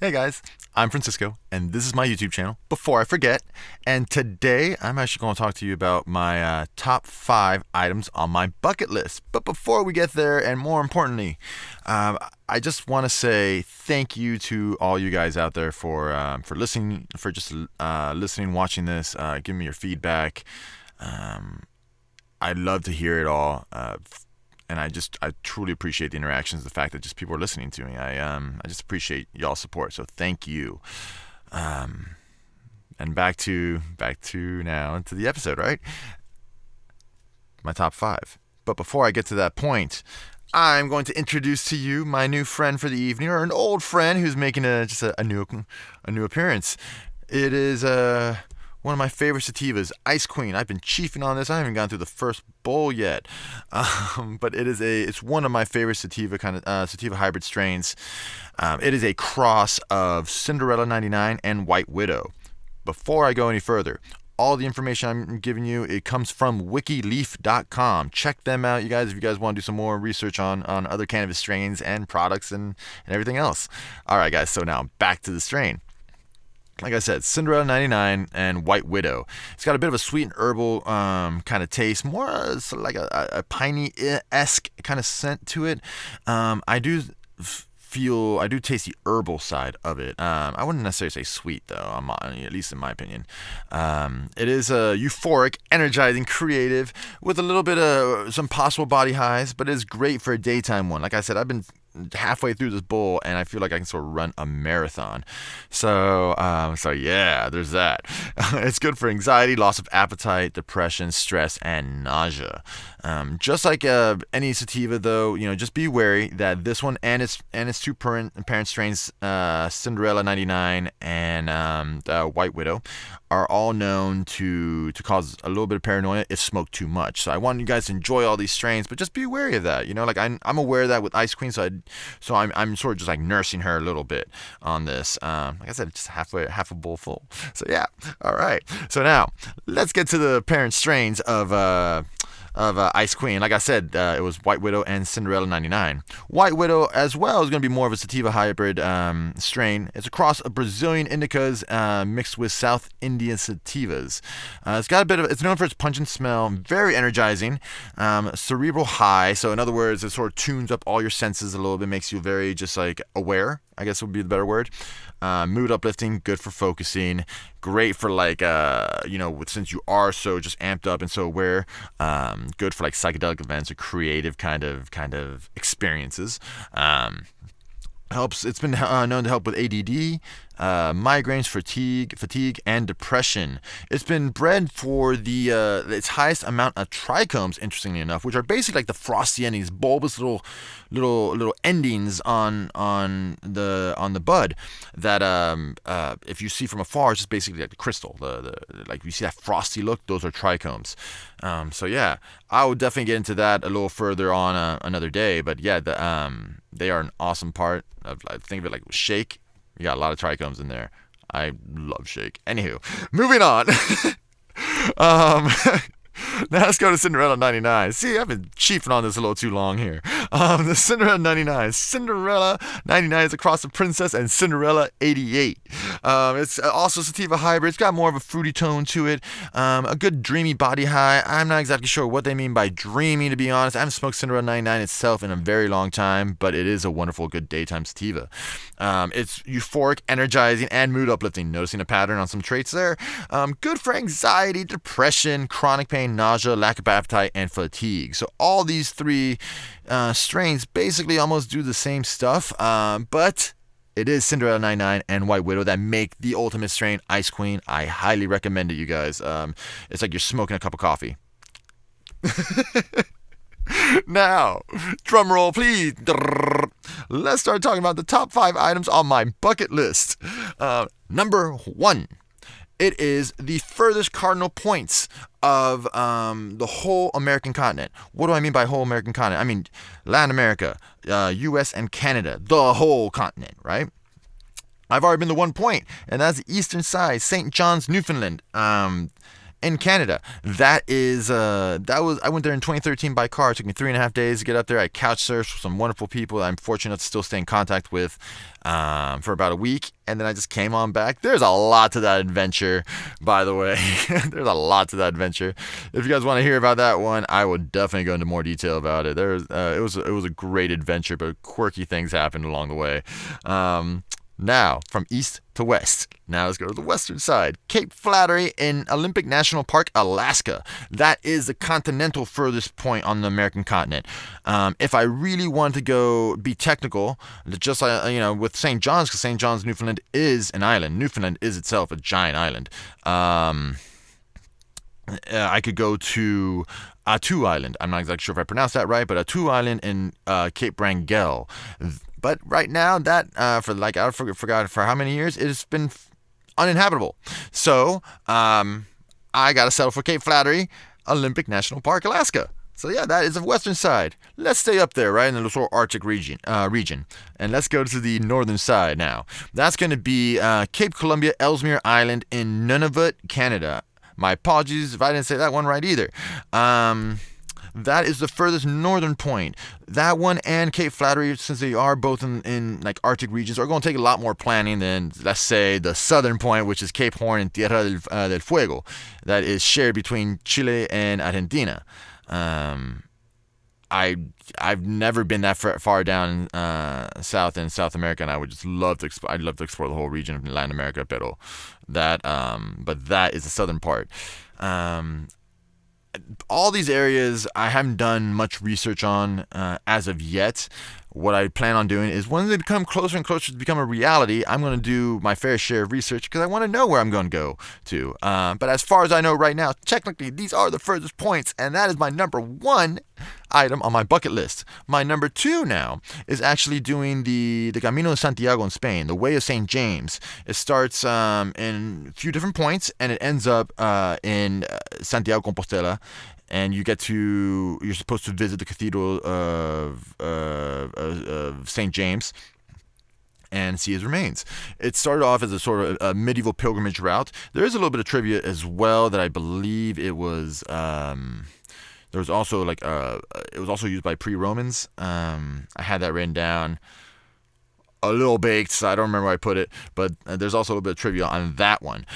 Hey guys, I'm Francisco, and this is my YouTube channel, Before I Forget. And today I'm actually going to talk to you about my top 5 items on my bucket list. But before we get there, and more importantly, I just want to say thank you to all you guys out there for listening, for just listening, watching this, giving me your feedback. I'd love to hear it all. And I truly appreciate the interactions, the fact that just people are listening to me. I just appreciate y'all's support. So thank you. And back to now into the episode, right? My top 5. But before I get to that point, I'm going to introduce to you my new friend for the evening, or an old friend who's making a new appearance. It is one of my favorite sativas, Ice Queen. I've been chiefing on this. I haven't gone through the first bowl yet, but it's one of my favorite sativa hybrid strains. It is a cross of Cinderella 99 and White Widow. Before I go any further, all the information I'm giving you, it comes from wikileaf.com. Check them out, you guys, if you guys want to do some more research on other cannabis strains and products and everything else. All right, guys, so now back to the strain. Like I said, Cinderella 99 and White Widow. It's got a bit of a sweet and herbal kind of taste, more like a piney-esque kind of scent to it. I do taste the herbal side of it. I wouldn't necessarily say sweet, though, at least in my opinion. It is euphoric, energizing, creative, with a little bit of some possible body highs, but it is great for a daytime one. Like I said, I've been halfway through this bowl and I feel like I can sort of run a marathon. So yeah, there's that. It's good for anxiety, loss of appetite, depression, stress, and nausea. Just like any sativa, though, just be wary that this one and its two parent strains, Cinderella 99 and White Widow, are all known to cause a little bit of paranoia if smoked too much. So I want you guys to enjoy all these strains, but just be wary of that. Like I'm aware of that with Ice Queen, so I'm sort of just like nursing her a little bit on this. Like I said, it's just half a bowl full. So yeah, all right. So now let's get to the parent strains of Ice Queen. Like I said, it was White Widow and Cinderella 99. White Widow as well is going to be more of a sativa hybrid strain. It's a cross of Brazilian indicas mixed with South Indian sativas. It's known for its pungent smell, very energizing, cerebral high. So in other words, it sort of tunes up all your senses a little bit, makes you very just like aware, I guess would be the better word. Mood uplifting, good for focusing, great for like since you are so just amped up and so aware, good for like psychedelic events or creative kind of experiences. It's been known to help with ADD, migraines, fatigue, and depression. It's been bred for its highest amount of trichomes, interestingly enough, which are basically like the frosty endings, bulbous little endings on the bud that if you see from afar, it's just basically like the crystal. Like you see that frosty look, those are trichomes. So yeah, I would definitely get into that a little further on another day. But yeah, they are an awesome part of, I think of it like shake. You got a lot of trichomes in there. I love shake. Anywho, moving on. Now let's go to Cinderella 99. See, I've been chiefing on this a little too long here. The Cinderella 99. Cinderella 99 is a cross of Princess and Cinderella 88. It's also sativa hybrid. It's got more of a fruity tone to it. A good dreamy body high. I'm not exactly sure what they mean by dreamy, to be honest. I haven't smoked Cinderella 99 itself in a very long time, but it is a wonderful, good daytime sativa. It's euphoric, energizing, and mood uplifting. Noticing a pattern on some traits there. Good for anxiety, depression, chronic pain, nausea, lack of appetite, and fatigue. So all these three strains basically almost do the same stuff, but it is Cinderella 99 and White Widow that make the ultimate strain, Ice Queen. I highly recommend it, you guys. It's like you're smoking a cup of coffee. Now, drum roll, please. Let's start talking about the top 5 items on my bucket list. Number 1. It is the furthest cardinal points of the whole American continent. What do I mean by whole American continent? I mean Latin America, U.S. and Canada, the whole continent, right? I've already been to one point, and that's the eastern side, St. John's, Newfoundland. in Canada. I went there in 2013 by car. It took me 3.5 days to get up there. I couch surfed with some wonderful people I'm fortunate to still stay in contact with for about a week, and then I just came on back. There's a lot to that adventure, by the way. There's a lot to that adventure. If you guys want to hear about that one, I would definitely go into more detail about it. It was a great adventure, but quirky things happened along the way. Now, from east to west. Now let's go to the western side. Cape Flattery in Olympic National Park, Alaska. That is the continental furthest point on the American continent. If I really want to be technical, just with St. John's, because St. John's, Newfoundland is an island. Newfoundland is itself a giant island. I could go to Attu Island. I'm not exactly sure if I pronounced that right, but Attu Island in Cape Wrangell. But right now, that I forgot for how many years, it has been uninhabitable. So I got to settle for Cape Flattery, Olympic National Park, Alaska. So yeah, that is the western side. Let's stay up there, right, in the sort of Arctic region. And let's go to the northern side now. That's going to be Cape Columbia, Ellesmere Island in Nunavut, Canada. My apologies if I didn't say that one right either. That is the furthest northern point. That one and Cape Flattery, since they are both in like Arctic regions, are going to take a lot more planning than, let's say, the southern point, which is Cape Horn and Tierra del Fuego, that is shared between Chile and Argentina. I've never been that far down south in South America, and I would just love to explore. I'd love to explore the whole region of Latin America, but that is the southern part. All these areas I haven't done much research on as of yet. What I plan on doing is when they become closer and closer to become a reality, I'm going to do my fair share of research because I want to know where I'm going to go to. But as far as I know right now, technically these are the furthest points, and that is my number one item on my bucket list. My number two now is actually doing the Camino de Santiago in Spain, the Way of St. James. It starts in a few different points, and it ends up in Santiago Compostela. And you're supposed to visit the Cathedral of St. James and see his remains. It started off as a sort of a medieval pilgrimage route. There is a little bit of trivia as well that I believe it was. There was also it was also used by pre-Romans. I had that written down. A little baked, so I don't remember where I put it, but there's also a little bit of trivia on that one.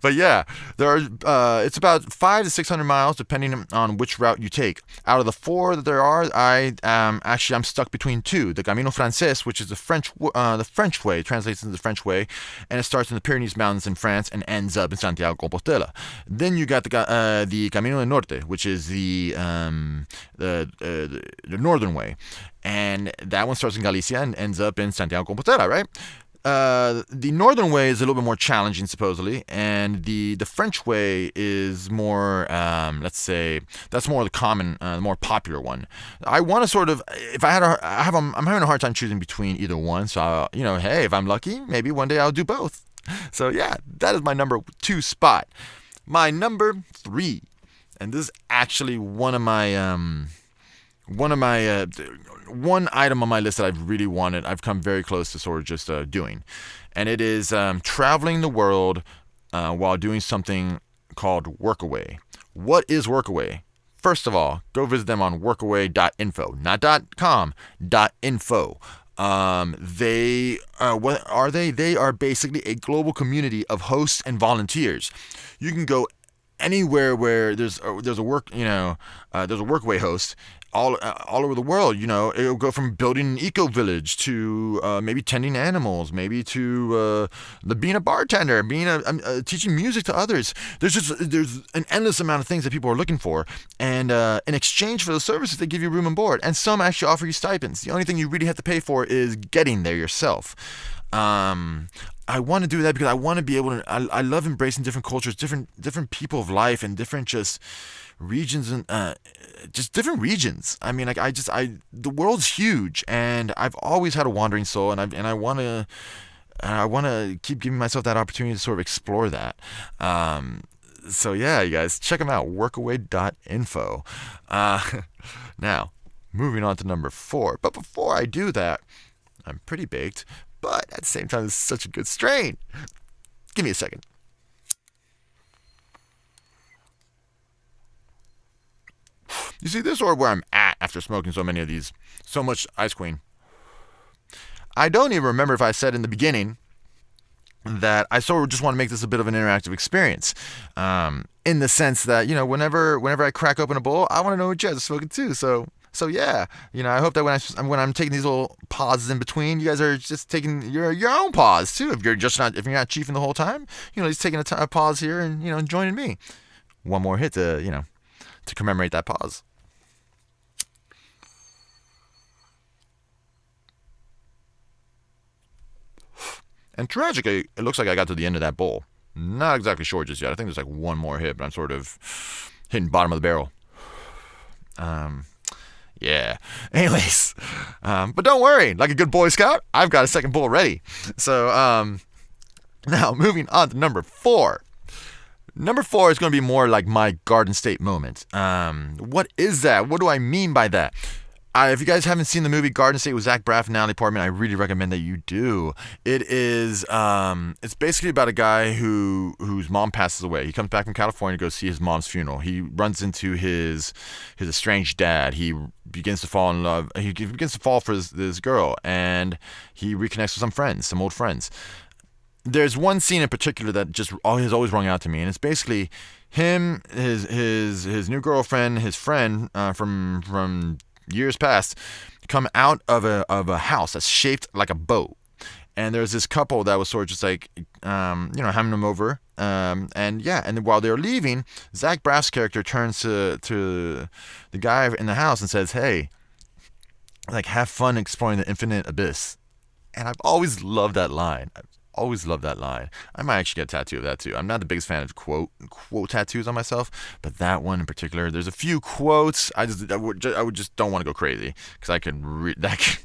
But yeah, it's about 500 to 600 miles depending on which route you take. Out of the four that there are, I'm stuck between two: the Camino Frances, which is the French way, translates into the French way, and it starts in the Pyrenees Mountains in France and ends up in Santiago Compostela. Then you got the Camino del Norte, which is the northern way. And that one starts in Galicia and ends up in Santiago Compostela, right? The northern way is a little bit more challenging, supposedly, and the French way is more, let's say, that's more the common, the more popular one. I want to sort of, I'm having a hard time choosing between either one. So hey, if I'm lucky, maybe one day I'll do both. So yeah, that is my number two spot. My number three, and this is actually one item on my list that I've really wanted. I've come very close to sort of just doing, and it is traveling the world while doing something called Workaway. What is Workaway? First of all, go visit them on workaway.info, not .com, .info. What are they? They are basically a global community of hosts and volunteers. You can go anywhere where there's a Workaway host. All over the world, it'll go from building an eco-village to maybe tending animals, maybe to being a bartender, teaching music to others. There's an endless amount of things that people are looking for, and in exchange for the services, they give you room and board, and some actually offer you stipends. The only thing you really have to pay for is getting there yourself. I want to do that because I want to be able to. I love embracing different cultures, different people of life, and different just regions and just different regions. I mean, the world's huge, and I've always had a wandering soul, and I want to keep giving myself that opportunity to sort of explore that. So yeah, you guys check them out, workaway.info. Now, moving on to number 4. But before I do that, I'm pretty baked, but at the same time, it's such a good strain. Give me a second. You see, this is sort of where I'm at after smoking so much Ice Queen. I don't even remember if I said in the beginning that I sort of just want to make this a bit of an interactive experience, in the sense that, whenever I crack open a bowl, I want to know what you guys are smoking too. So yeah, I hope that when I'm taking these little pauses in between, you guys are just taking your own pause too. If you're not chiefing the whole time, just taking a pause here and joining me. One more hit to commemorate that pause. And tragically, it looks like I got to the end of that bowl. Not exactly sure just yet. I think there's like one more hit, but I'm sort of hitting bottom of the barrel. Yeah. Anyways, but don't worry. Like a good Boy Scout, I've got a second bowl ready. So, now moving on to number 4. Number 4 is going to be more like my Garden State moment. What is that? What do I mean by that? If you guys haven't seen the movie Garden State with Zach Braff and Natalie Portman, I really recommend that you do. It is, it's basically about a guy whose mom passes away. He comes back from California to go see his mom's funeral. He runs into his estranged dad. He begins to fall in love. He begins to fall for this girl, and he reconnects with some old friends. There's one scene in particular that just has always rung out to me, and it's basically him, his new girlfriend, his friend from years past, come out of a house that's shaped like a boat, and there's this couple that was sort of just like having them over, and while they're leaving, Zach Braff's character turns to the guy in the house and says, "Hey, like, have fun exploring the infinite abyss." And I've always loved that line. I might actually get a tattoo of that too. I'm not the biggest fan of quote tattoos on myself, but that one in particular, there's a few quotes. I would just don't want to go crazy because I could read that.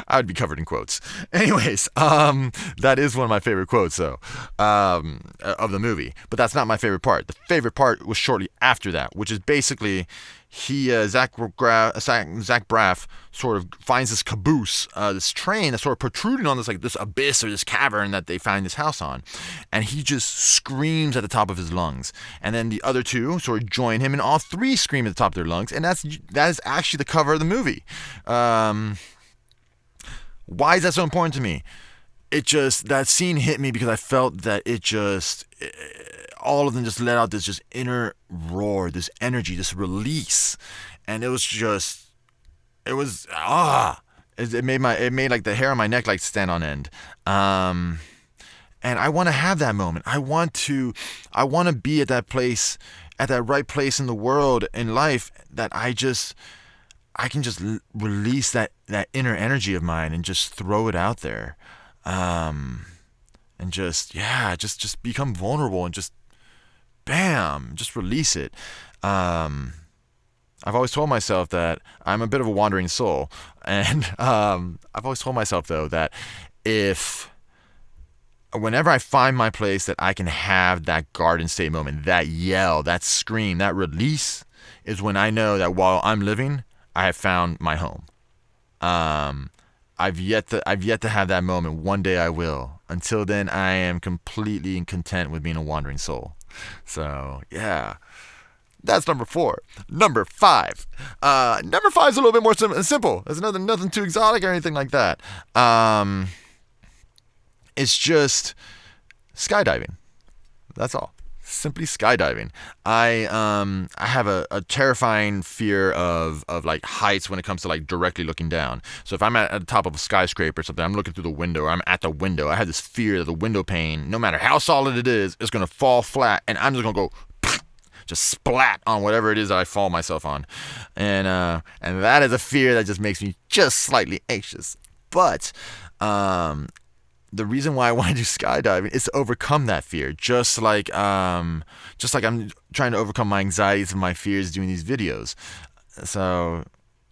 I would be covered in quotes. Anyways, that is one of my favorite quotes, though, of the movie. But that's not my favorite part. The favorite part was shortly after that, which is basically Zach Braff sort of finds this caboose, this train that's sort of protruding on this abyss or this cavern that they find this house on, and he just screams at the top of his lungs. And then the other two sort of join him, and all three scream at the top of their lungs. And that is actually the cover of the movie. Why is that so important to me? That scene hit me because I felt that all of them just let out this just inner roar, this energy, this release. And it made like the hair on my neck like stand on end. And I want to have that moment. I want to be at that place, at that right place in the world, in life, that I can just release that inner energy of mine and just throw it out there, and just become vulnerable and just bam, just release it. I've always told myself that I'm a bit of a wandering soul, and I've always told myself though that whenever I find my place that I can have that Garden State moment, that yell, that scream, that release, is when I know that while I'm living, I have found my home. I've yet to have that moment. One day I will. Until then, I am completely content with being a wandering soul. So yeah, that's number 4. Number 5. Number 5 is a little bit more simple. There's nothing too exotic or anything like that. It's just skydiving. That's all. Simply skydiving. I have a terrifying fear of like heights when it comes to like directly looking down. So if I'm at the top of a skyscraper or something, I'm looking through the window, or I'm at the window, I have this fear that the window pane, no matter how solid it is gonna fall flat, and I'm just gonna go just splat on whatever it is that I fall myself on. And that is a fear that just makes me just slightly anxious. But the reason why I want to do skydiving is to overcome that fear, just like I'm trying to overcome my anxieties and my fears doing these videos. So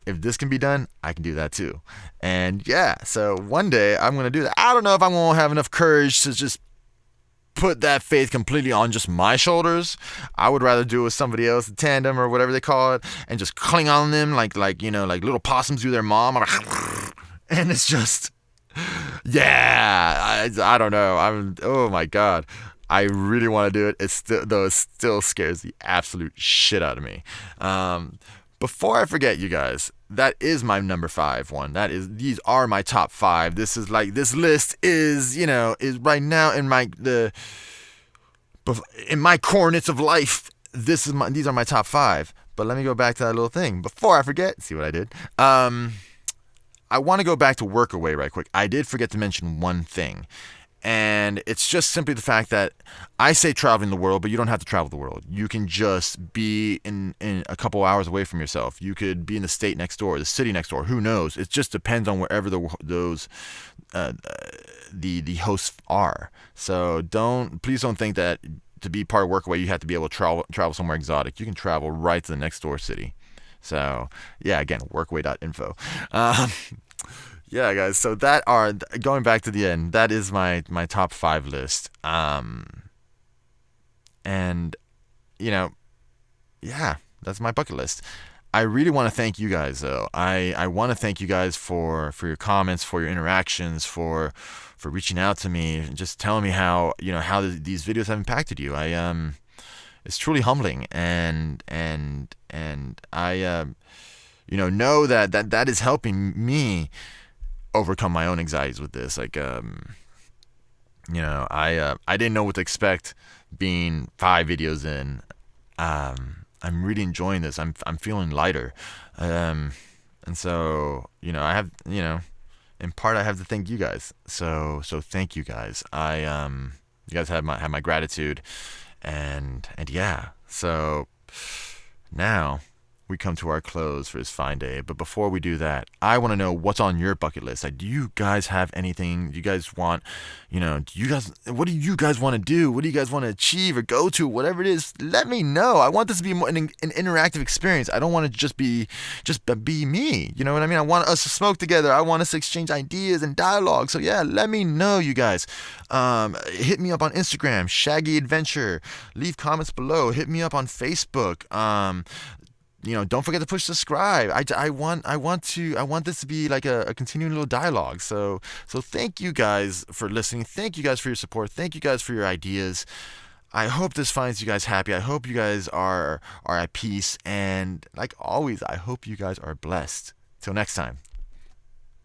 if this can be done, I can do that too. And yeah, so one day I'm going to do that. I don't know if I'm going to have enough courage to just put that faith completely on just my shoulders. I would rather do it with somebody else, a tandem or whatever they call it, and just cling on them like little possums do their mom. And it's just... yeah, I don't know. Oh my god, I really want to do it. It still scares the absolute shit out of me. before I forget, you guys, that is my number 5 one. These are my top 5. This list is, is right now in my cornets of life. These are my top 5. But let me go back to that little thing before I forget. See what I did? I want to go back to Workaway right quick. I did forget to mention one thing. And it's just simply the fact that I say traveling the world, but you don't have to travel the world. You can just be in a couple hours away from yourself. You could be in the state next door, the city next door. Who knows? It just depends on wherever the hosts are. So please don't think that to be part of Workaway you have to be able to travel somewhere exotic. You can travel right to the next door city. So yeah, again, workaway.info. Yeah, guys, so going back to the end, that is my top 5 list. And, yeah, that's my bucket list. I really want to thank you guys, though. I want to thank you guys for your comments, for your interactions, for reaching out to me, and just telling me how these videos have impacted you. It's truly humbling, and I, know that is helping me overcome my own anxieties with this. I didn't know what to expect being 5 videos in. I'm really enjoying this. I'm feeling lighter. And so, I have, in part I have to thank you guys. So thank you guys. You guys have my gratitude, and yeah. So now we come to our close for this fine day. But before we do that, I want to know what's on your bucket list. Do you guys have anything you guys want? What do you guys want to do? What do you guys want to achieve or go to? Whatever it is, let me know. I want this to be more an interactive experience. I don't want it to just be me. You know what I mean? I want us to smoke together. I want us to exchange ideas and dialogue. So yeah, let me know, you guys. Hit me up on Instagram, Shaggy Adventure. Leave comments below. Hit me up on Facebook. Don't forget to push subscribe. I want this to be like a continuing little dialogue. So thank you guys for listening. Thank you guys for your support. Thank you guys for your ideas. I hope this finds you guys happy. I hope you guys are at peace. And like always, I hope you guys are blessed. Till next time.